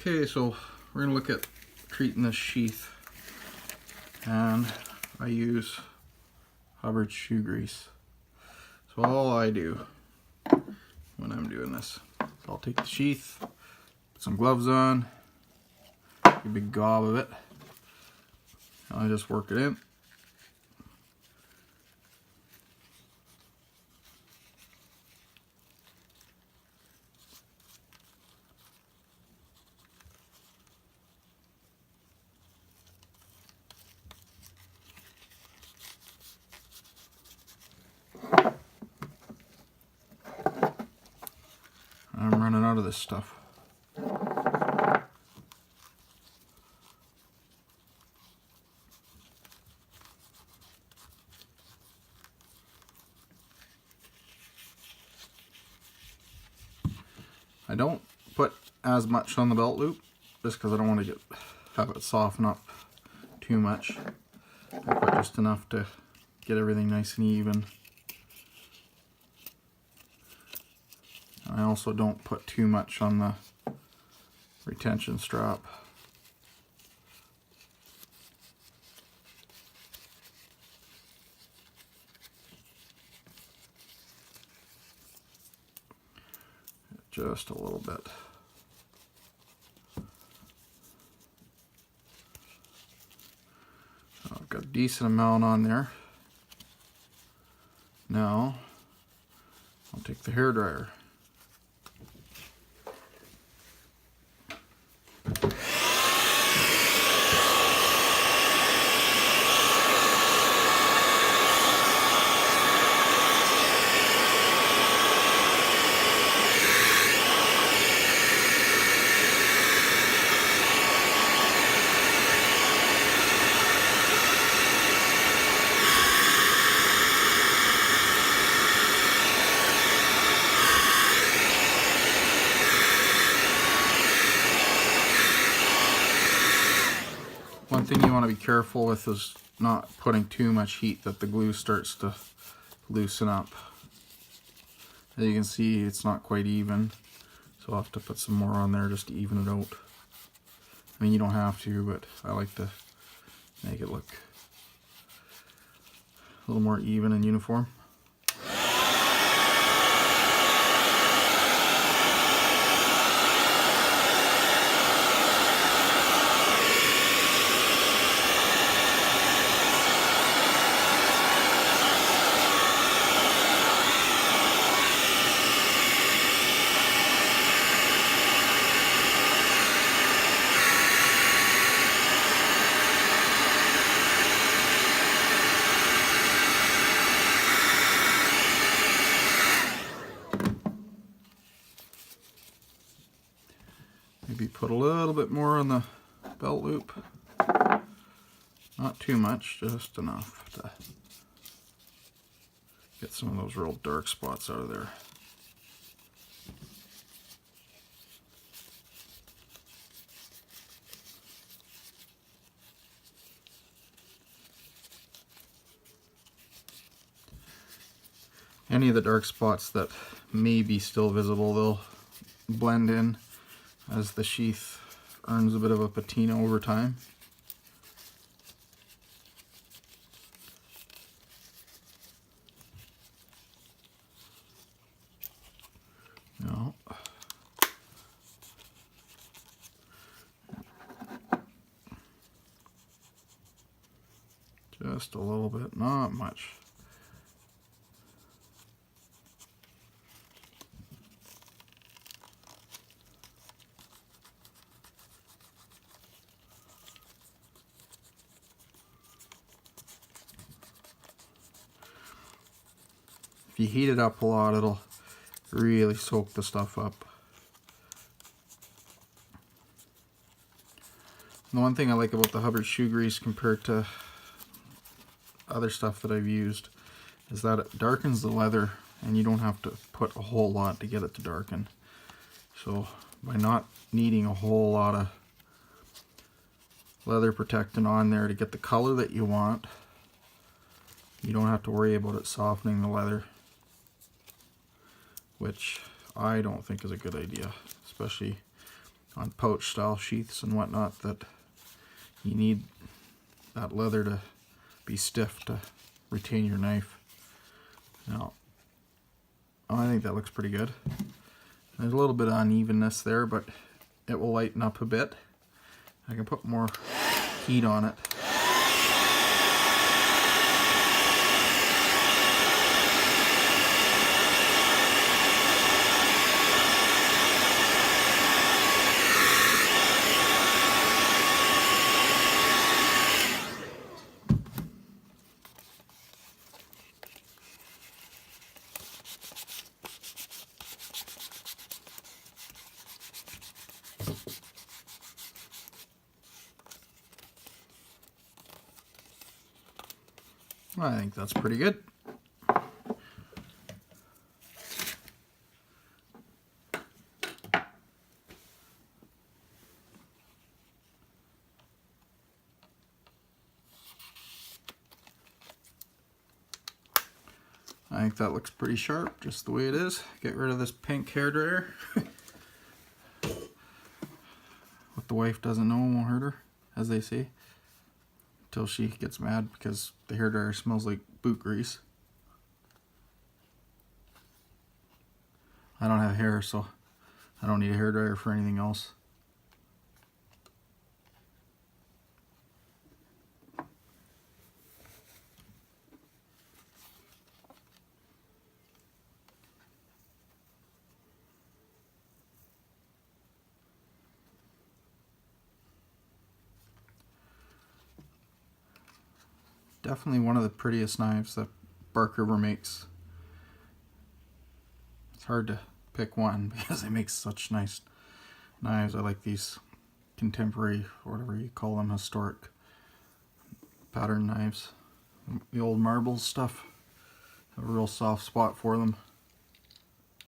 Okay, so we're going to look at treating this sheath, and I use Hubbard shoe grease. So all I do when I'm doing this, I'll take the sheath, put some gloves on, a big gob of it, and I just work it in. I'm running out of this stuff. I don't put as much on the belt loop just because I don't want to have it soften up too much. I put just enough to get everything nice and even. I also don't put too much on the retention strap. Just a little bit. So I've got a decent amount on there. Now I'll take the hairdryer. One thing you want to be careful with is not putting too much heat that the glue starts to loosen up. As you can see, it's not quite even, so I'll have to put some more on there just to even it out. I mean, you don't have to, but I like to make it look a little more even and uniform. Maybe put a little bit more on the belt loop. Not too much, just enough to get some of those real dark spots out of there. Any of the dark spots that may be still visible, they'll blend in as the sheath earns a bit of a patina over time. No. Just a little bit, not much. If you heat it up a lot, it'll really soak the stuff up. And the one thing I like about the Hubbard shoe grease compared to other stuff that I've used is that it darkens the leather, and you don't have to put a whole lot to get it to darken. So by not needing a whole lot of leather protectant on there to get the color that you want, you don't have to worry about it softening the leather, which I don't think is a good idea, especially on pouch style sheaths and whatnot that you need that leather to be stiff to retain your knife. Now, I think that looks pretty good. There's a little bit of unevenness there, but it will lighten up a bit. I can put more heat on it. I think that's pretty good. I think that looks pretty sharp, just the way it is. Get rid of this pink hairdryer. What the wife doesn't know won't hurt her, as they say. Until she gets mad because the hairdryer smells like boot grease. I don't have hair, so I don't need a hairdryer for anything else. Definitely one of the prettiest knives that Bark River makes. It's hard to pick one because they make such nice knives. I like these contemporary, or whatever you call them, historic pattern knives. The old marble stuff. I have a real soft spot for them.